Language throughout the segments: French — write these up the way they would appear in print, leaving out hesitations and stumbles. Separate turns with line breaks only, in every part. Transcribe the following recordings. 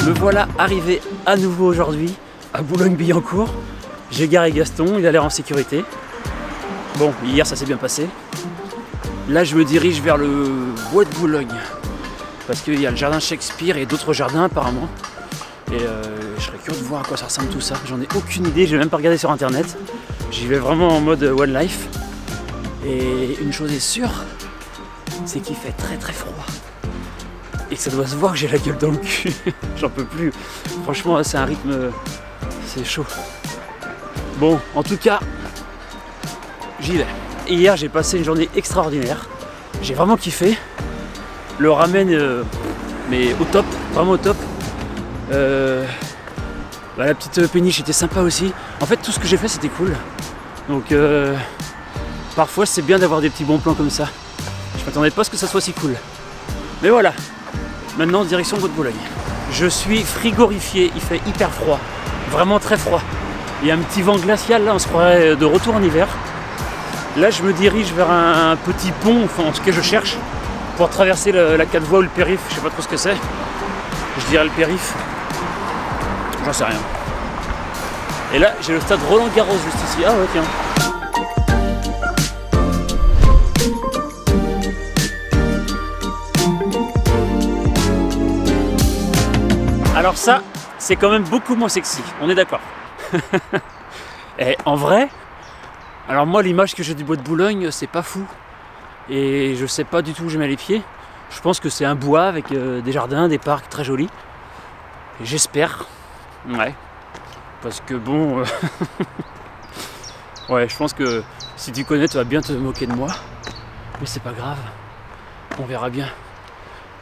Me voilà arrivé à nouveau aujourd'hui à Boulogne-Billancourt. J'ai garé Gaston, il a l'air en sécurité. Bon, hier ça s'est bien passé. Là je me dirige vers le bois de Boulogne. Parce qu'il y a le jardin Shakespeare et d'autres jardins apparemment. Et je serais curieux de voir à quoi ça ressemble tout ça. J'en ai aucune idée, je n'ai même pas regardé sur internet. J'y vais vraiment en mode one life. Et une chose est sûre, c'est qu'il fait très très froid. Et que ça doit se voir que j'ai la gueule dans le cul. J'en peux plus. Franchement, c'est un rythme... c'est chaud. Bon, en tout cas, j'y vais. Et hier, j'ai passé une journée extraordinaire. J'ai vraiment kiffé. Le ramen, mais au top, vraiment au top. La petite péniche était sympa aussi. En fait, tout ce que j'ai fait, c'était cool. Donc, parfois, c'est bien d'avoir des petits bons plans comme ça. Je m'attendais pas à ce que ça soit si cool. Mais voilà. Maintenant, direction Bois de Boulogne. Je suis frigorifié, il fait hyper froid, vraiment très froid. Il y a un petit vent glacial là, on se croirait de retour en hiver. Là, je me dirige vers un petit pont, enfin en tout cas je cherche, pour traverser la 4 voies ou le périph', je sais pas trop ce que c'est. Je dirais le périph', j'en sais rien. Et là, j'ai le stade Roland-Garros juste ici. Ah ouais, tiens. Alors ça, c'est quand même beaucoup moins sexy, on est d'accord. Et en vrai, alors moi l'image que j'ai du bois de Boulogne, c'est pas fou. Et je sais pas du tout où je mets les pieds. Je pense que c'est un bois avec des jardins, des parcs très jolis. Et j'espère. Ouais. Parce que bon... ouais, je pense que si tu connais, tu vas bien te moquer de moi. Mais c'est pas grave. On verra bien.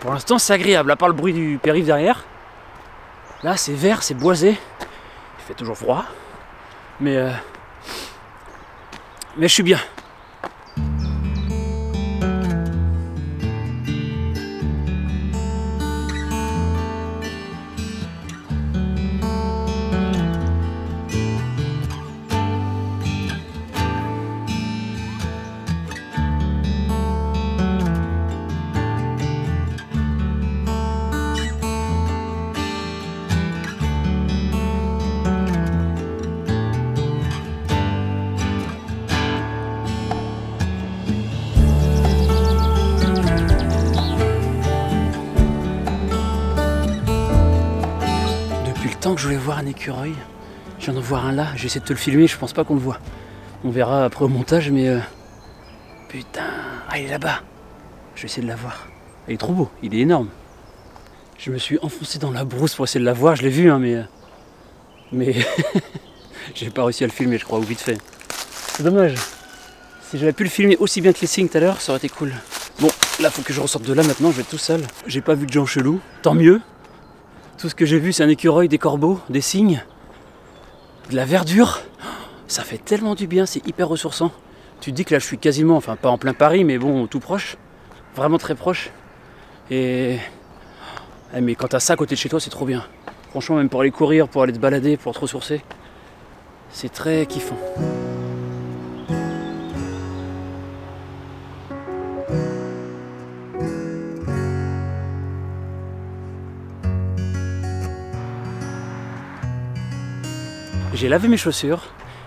Pour l'instant, c'est agréable, à part le bruit du périph' derrière. Là, c'est vert, c'est boisé. Il fait toujours froid. Mais je suis bien. Que je voulais voir un écureuil, je viens d'en voir un là, je vais essayer de te le filmer, je pense pas qu'on le voit. On verra après au montage, mais putain, ah il est là-bas. Je vais essayer de la voir. Il est trop beau, il est énorme. Je me suis enfoncé dans la brousse pour essayer de la voir, je l'ai vu hein, mais j'ai pas réussi à le filmer je crois, ou vite fait. C'est dommage. Si j'avais pu le filmer aussi bien que les signes tout à l'heure, ça aurait été cool. Bon, là faut que je ressorte de là maintenant, je vais être tout seul. J'ai pas vu de gens chelous, tant mieux. Tout ce que j'ai vu, c'est un écureuil, des corbeaux, des cygnes, de la verdure. Ça fait tellement du bien, c'est hyper ressourçant. Tu te dis que là, je suis quasiment, enfin pas en plein Paris, mais bon, tout proche. Vraiment très proche. Et... mais quand t'as ça à côté de chez toi, c'est trop bien. Franchement, même pour aller courir, pour aller te balader, pour te ressourcer, c'est très kiffant. J'ai lavé mes chaussures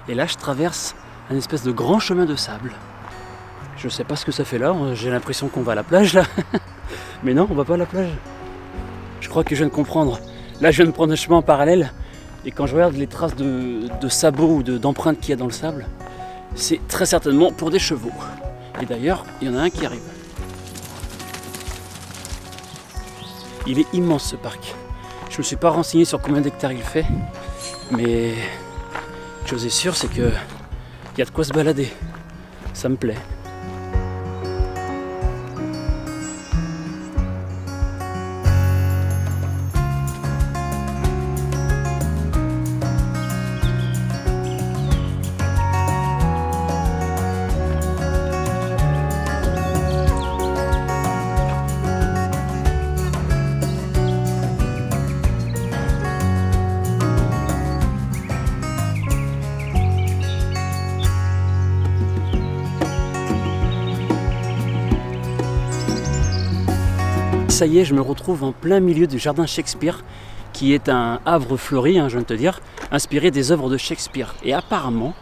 et là je traverse un espèce de grand chemin de sable. Je sais pas ce que ça fait là, j'ai l'impression qu'on va à la plage là. Mais non, on va pas à la plage. Je crois que je viens de comprendre. Là je viens de prendre un chemin en parallèle et quand je regarde les traces de sabots ou d'empreintes qu'il y a dans le sable, c'est très certainement pour des chevaux. Et d'ailleurs, il y en a un qui arrive. Il est immense ce parc. Je me suis pas renseigné sur combien d'hectares il fait. Mais chose est sûre, c'est que il y a de quoi se balader. Ça me plaît. ça y est, je me retrouve en plein milieu du jardin Shakespeare, qui est un havre fleuri, hein, je viens de te dire, inspiré des œuvres de Shakespeare. Et apparemment,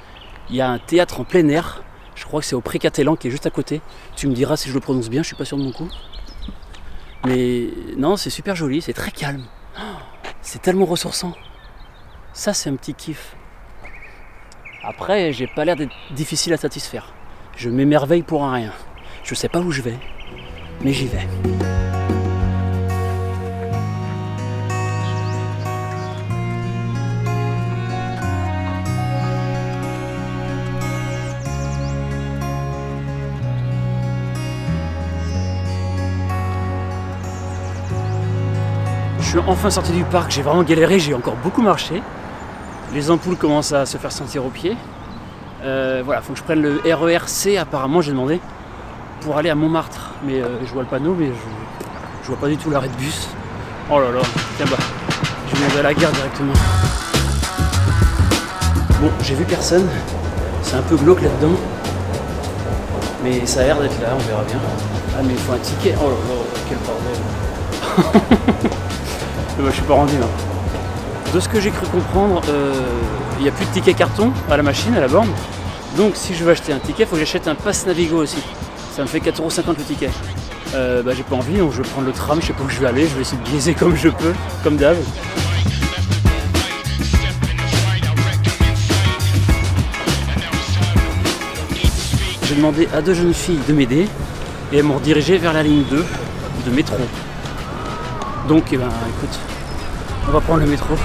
il y a un théâtre en plein air, je crois que c'est au Pré-Catelan qui est juste à côté. Tu me diras si je le prononce bien, je suis pas sûr de mon coup. Mais non, c'est super joli, c'est très calme. C'est tellement ressourçant. Ça, c'est un petit kiff. Après, j'ai pas l'air d'être difficile à satisfaire. Je m'émerveille pour un rien. Je sais pas où je vais, mais j'y vais. Je suis enfin sorti du parc, j'ai vraiment galéré, j'ai encore beaucoup marché. Les ampoules commencent à se faire sentir aux pieds. Voilà, faut que je prenne le RERC apparemment, j'ai demandé, pour aller à Montmartre. Mais je vois le panneau, mais je vois pas du tout l'arrêt de bus. Oh là là, tiens bah, je vais demander à la gare directement. Bon, j'ai vu personne, c'est un peu glauque là-dedans. Mais ça a l'air d'être là, on verra bien. Ah mais il faut un ticket, oh là là, quel bordel. Je suis pas rendu là. De ce que j'ai cru comprendre, il n'y a plus de ticket carton à la machine, à la borne. Donc si je veux acheter un ticket, il faut que j'achète un pass Navigo aussi. Ça me fait 4,50 € le ticket. J'ai pas envie, donc je vais prendre le tram, je sais pas où je vais aller, je vais essayer de biaiser comme je peux, comme d'hab. J'ai demandé à 2 jeunes filles de m'aider et elles m'ont redirigé vers la ligne 2 de métro. Donc, eh ben, écoute, on va prendre le métro.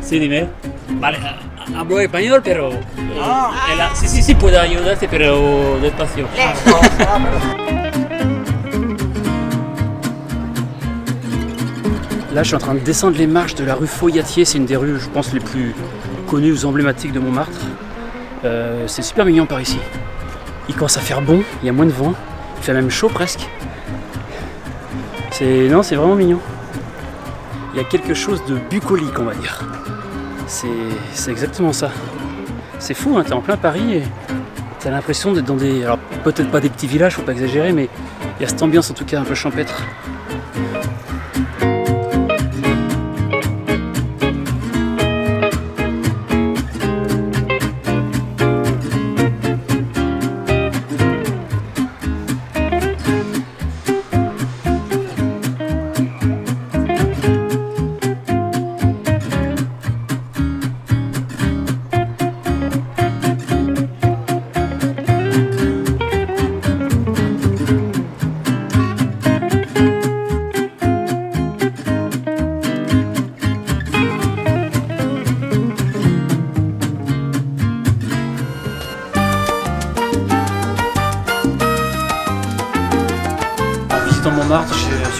Sí, dime. Vale, hablo español, pero... sí, puedo ayudarte, pero despacio.
Là, je suis en train de descendre les marches de la rue Foyatier. C'est une des rues, je pense, les plus connues ou emblématiques de Montmartre. C'est super mignon par ici. Il commence à faire bon, il y a moins de vent. Il fait même chaud presque. Non, c'est vraiment mignon. Il y a quelque chose de bucolique, on va dire. C'est exactement ça. C'est fou, hein, t'es en plein Paris et t'as l'impression d'être dans des... Alors peut-être pas des petits villages, faut pas exagérer, mais il y a cette ambiance en tout cas un peu champêtre.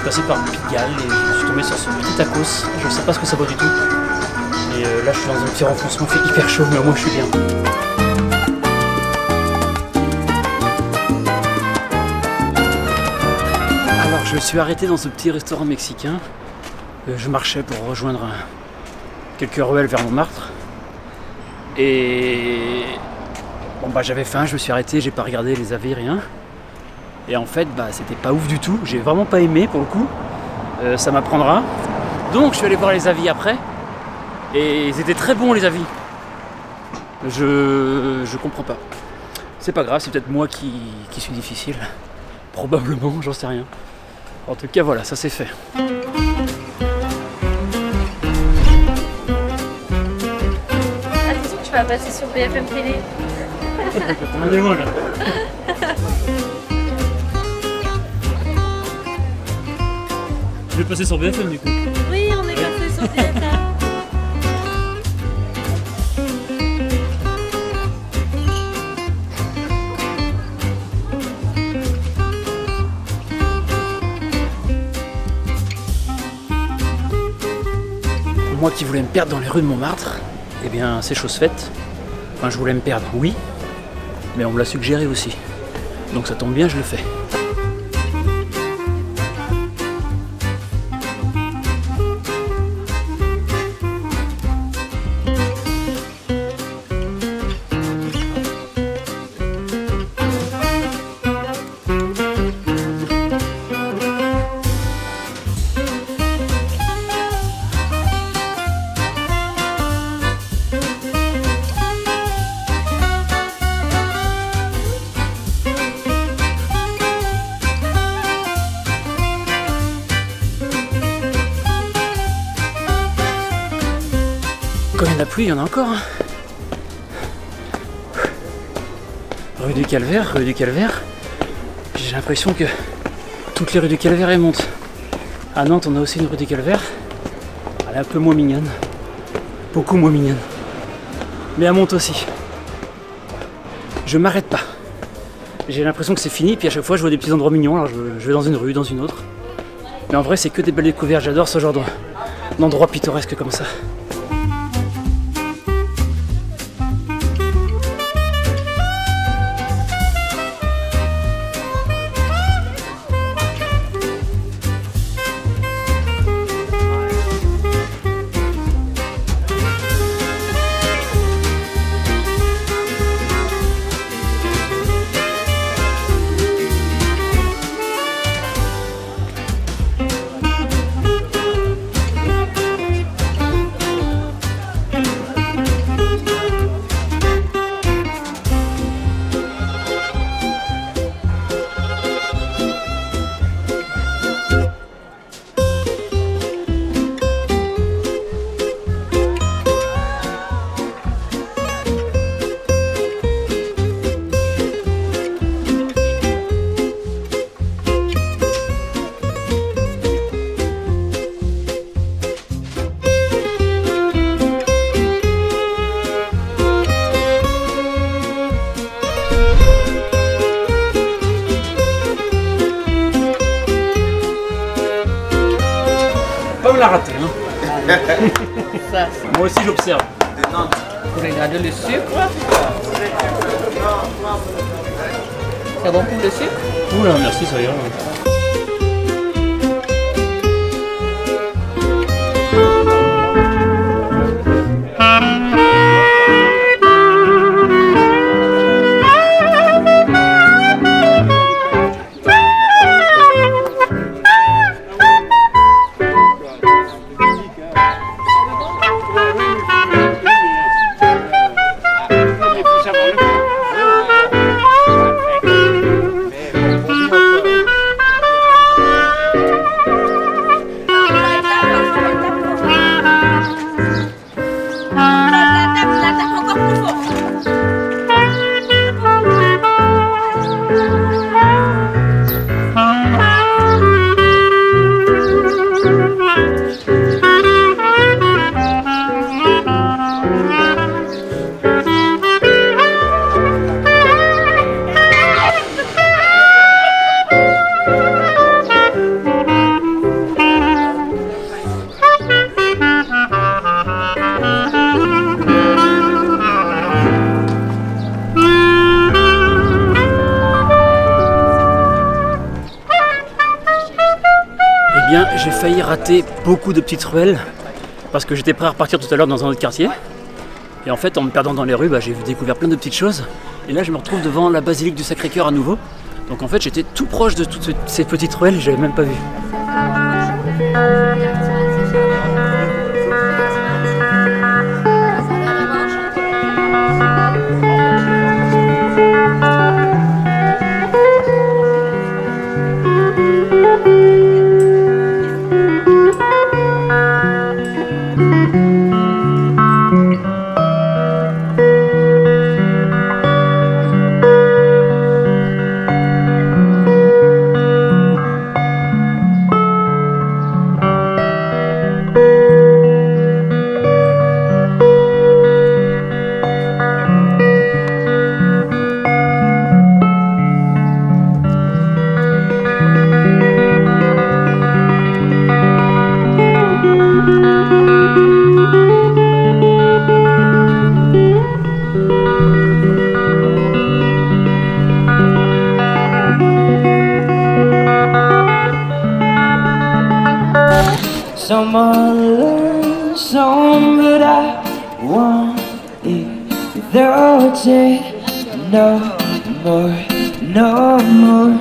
passé par Pigalle et je suis tombé sur ce petit tacos. Je sais pas ce que ça vaut du tout. Mais là je suis dans un petit renfoncement, il fait hyper chaud, mais au moins je suis bien. Alors je me suis arrêté dans ce petit restaurant mexicain. Je marchais pour rejoindre quelques ruelles vers Montmartre. Et bon bah j'avais faim, je me suis arrêté, j'ai pas regardé les avis, rien. Et en fait bah c'était pas ouf du tout, j'ai vraiment pas aimé pour le coup. Ça m'apprendra. Donc je suis allé voir les avis après. Et ils étaient très bons les avis. Je comprends pas. C'est pas grave, c'est peut-être moi qui suis difficile. Probablement, j'en sais rien. En tout cas voilà, ça c'est fait.
Attention, tu vas passer sur BFM Télé.
Je vais passer sur BFM du coup.
Oui, on est passé sur BFM.
Moi qui voulais me perdre dans les rues de Montmartre, eh bien c'est chose faite. Enfin je voulais me perdre, oui, mais on me l'a suggéré aussi. Donc ça tombe bien, je le fais. Quand il n'y en a plus, il y en a encore. Hein. Rue du Calvaire, j'ai l'impression que toutes les rues du Calvaire elles montent. À Nantes, on a aussi une rue du Calvaire. Elle est un peu moins mignonne. Beaucoup moins mignonne. Mais elle monte aussi. Je m'arrête pas. J'ai l'impression que c'est fini, puis à chaque fois je vois des petits endroits mignons, alors je vais dans une rue, dans une autre. Mais en vrai, c'est que des belles découvertes, j'adore ce genre d'endroits pittoresques comme ça. Pas me la rater, hein.
Ça,
Moi aussi j'observe.
pour regarder le sucre. C'est bon pour le sucre?
Oula, merci, ça ira.
j'ai failli rater beaucoup de petites ruelles parce que j'étais prêt à repartir tout à l'heure dans un autre quartier. Et en fait, en me perdant dans les rues, j'ai découvert plein de petites choses. Et là, je me retrouve devant la basilique du Sacré-Cœur à nouveau. Donc en fait, j'étais tout proche de toutes ces petites ruelles, je n'avais même pas vu.
Some other song, but I want it without it. No more, no more.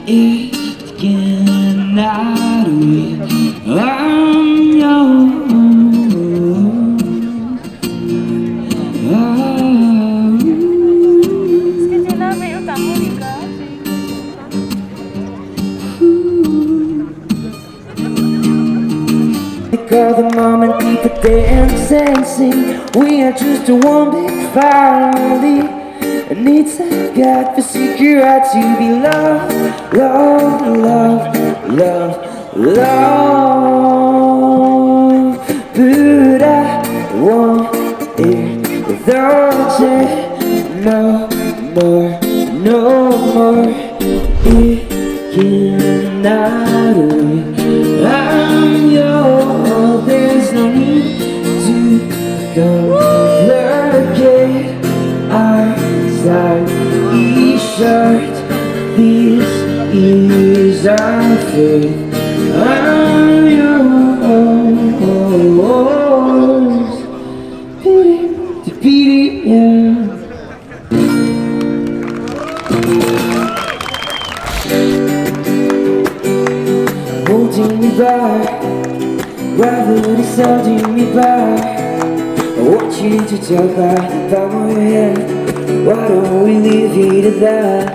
It cannot wait. I'm yours. Call the mom and people dance and sing. We are just a one big family, and it's our God for secret right to be loved, loved, loved, loved, loved. But I want it without it. No more, no more. It cannot wait. I'm yours, there's no need to complicate our side shirt. This is our faith. I'm yours, beat it, yeah. Holding me back, gravity's holding me back. I want you to talk about my head. Why don't we leave it at that?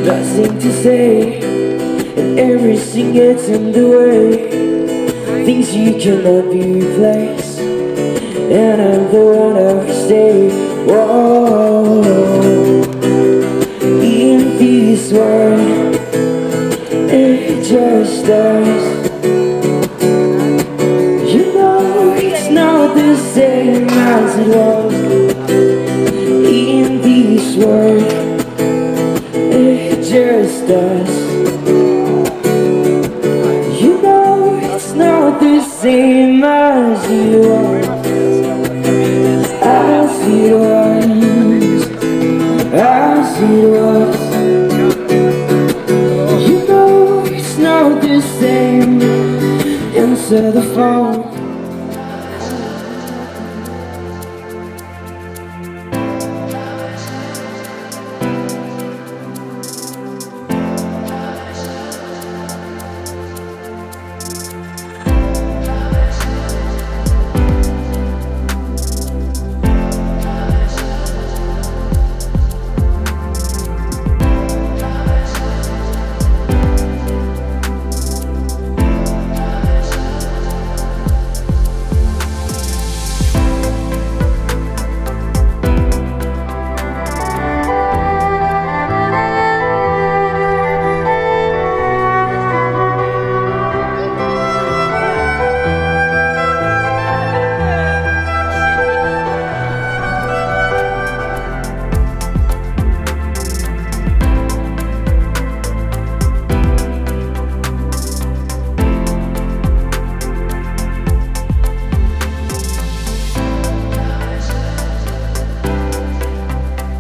Nothing to say, and everything gets in the way. Things you cannot be replaced, and I'm the one who stay. Whoa, in this world, it just does. You know it's not the same as it was. In this world, it just does. You know it's not the same as it was. As it was. As it was. Not the same. Answer the phone.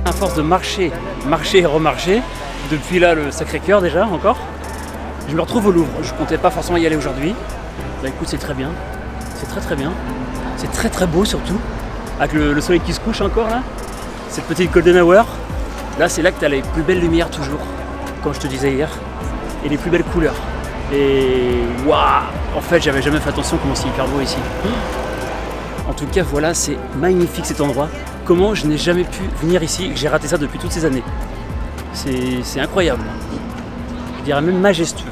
À force de marcher, marcher et remarcher, depuis là le Sacré-Cœur déjà encore, Je me retrouve au Louvre, je comptais pas forcément y aller aujourd'hui. Bah écoute, c'est très bien, c'est très bien. C'est très beau surtout, avec le soleil qui se couche encore là. Cette petite golden hour, là c'est là que tu as les plus belles lumières toujours, comme je te disais hier, et les plus belles couleurs. Et waouh, en fait j'avais jamais fait attention comment c'est hyper beau ici. En tout cas voilà, c'est magnifique cet endroit. Comment je n'ai jamais pu venir ici, que j'ai raté ça depuis toutes ces années. C'est incroyable, je dirais même majestueux.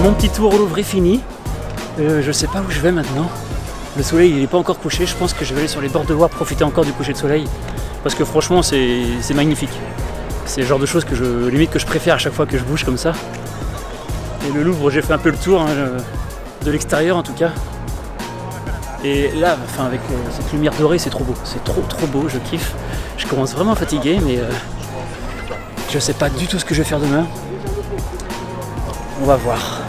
Mon petit tour au Louvre est fini. Je sais pas où je vais maintenant. Le soleil il n'est pas encore couché. Je pense que je vais aller sur les bords de Loire profiter encore du coucher de soleil. Parce que franchement c'est magnifique. C'est le genre de choses que je préfère à chaque fois que je bouge comme ça. Et le Louvre, j'ai fait un peu le tour, hein, de l'extérieur en tout cas. Et là, enfin, avec cette lumière dorée, c'est trop beau. C'est trop beau, je kiffe. Je commence vraiment à fatiguer, mais je sais pas du tout ce que je vais faire demain. On va voir.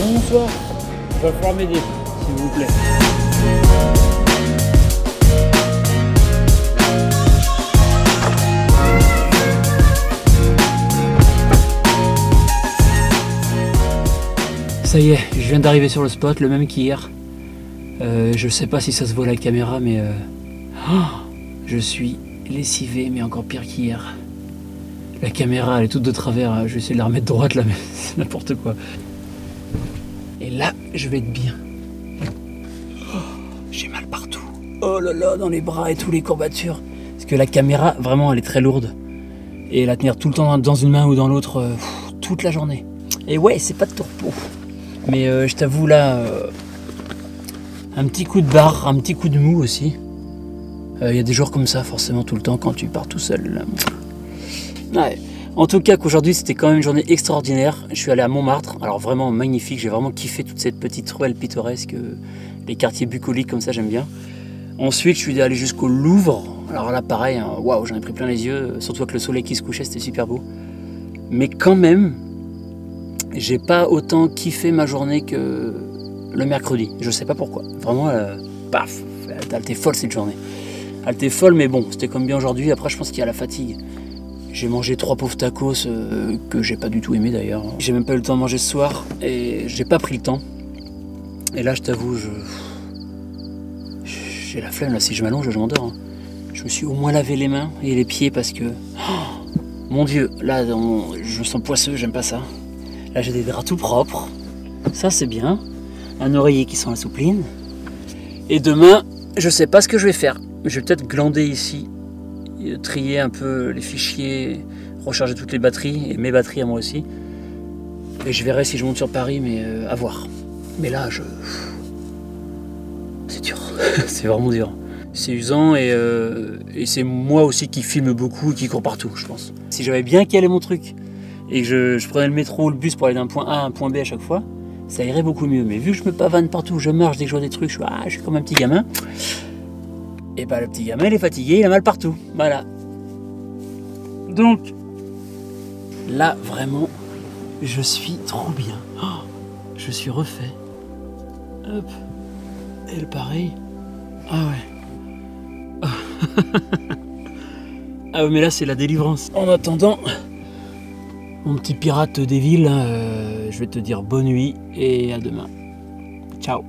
Bonsoir, il va falloir m'aider, s'il vous plaît. Ça y est, je viens d'arriver sur le spot, le même qu'hier. Je sais pas si ça se voit à la caméra, mais je suis lessivé, mais encore pire qu'hier. La caméra, elle est toute de travers, je vais essayer de la remettre droite là, mais c'est n'importe quoi. Et là, je vais être bien. Oh, j'ai mal partout. Oh là là, dans les bras et tous les courbatures. Parce que la caméra, vraiment, elle est très lourde. Et la tenir tout le temps dans une main ou dans l'autre, toute la journée. Et ouais, c'est pas de tourpeau. Mais je t'avoue là, un petit coup de barre, un petit coup de mou aussi. Il y a des jours comme ça, forcément, tout le temps, quand tu pars tout seul. Là. Ouais. En tout cas qu'aujourd'hui c'était quand même une journée extraordinaire. Je suis allé à Montmartre, alors vraiment magnifique, j'ai vraiment kiffé toute cette petite ruelle pittoresque, les quartiers bucoliques comme ça j'aime bien. Ensuite je suis allé jusqu'au Louvre, alors là pareil, hein, waouh, j'en ai pris plein les yeux, surtout avec le soleil qui se couchait, c'était super beau. Mais quand même, j'ai pas autant kiffé ma journée que le mercredi, je sais pas pourquoi. Vraiment, paf, elle était folle cette journée. Elle était folle mais bon, c'était comme bien aujourd'hui, après je pense qu'il y a la fatigue. J'ai mangé 3 pauvres tacos que j'ai pas du tout aimé d'ailleurs. J'ai même pas eu le temps de manger ce soir et j'ai pas pris le temps. Et là je t'avoue, j'ai la flemme là, si je m'allonge je m'endors. Hein. Je me suis au moins lavé les mains et les pieds parce que... Oh, mon Dieu, là, je me sens poisseux, j'aime pas ça. Là, j'ai des draps tout propres. Ça, c'est bien. Un oreiller qui sent la soupline. Et demain, je sais pas ce que je vais faire. Je vais peut-être glander ici, trier un peu les fichiers, recharger toutes les batteries, et mes batteries à moi aussi. Et je verrai si je monte sur Paris, mais à voir. Mais là, c'est dur. C'est vraiment dur. C'est usant et c'est moi aussi qui filme beaucoup et qui court partout, je pense. Si j'avais bien calé mon truc et que je prenais le métro ou le bus pour aller d'un point A à un point B à chaque fois, ça irait beaucoup mieux. Mais vu que je me pavane partout, je marche dès que je vois des trucs, je suis comme un petit gamin. Et bah le petit gamin, il est fatigué, il a mal partout. Voilà. Donc, là, vraiment, je suis trop bien. Oh, je suis refait. Hop. Et le pareil. Ah ouais. Ah mais là c'est la délivrance. En attendant, mon petit pirate des villes, je vais te dire bonne nuit et à demain. Ciao.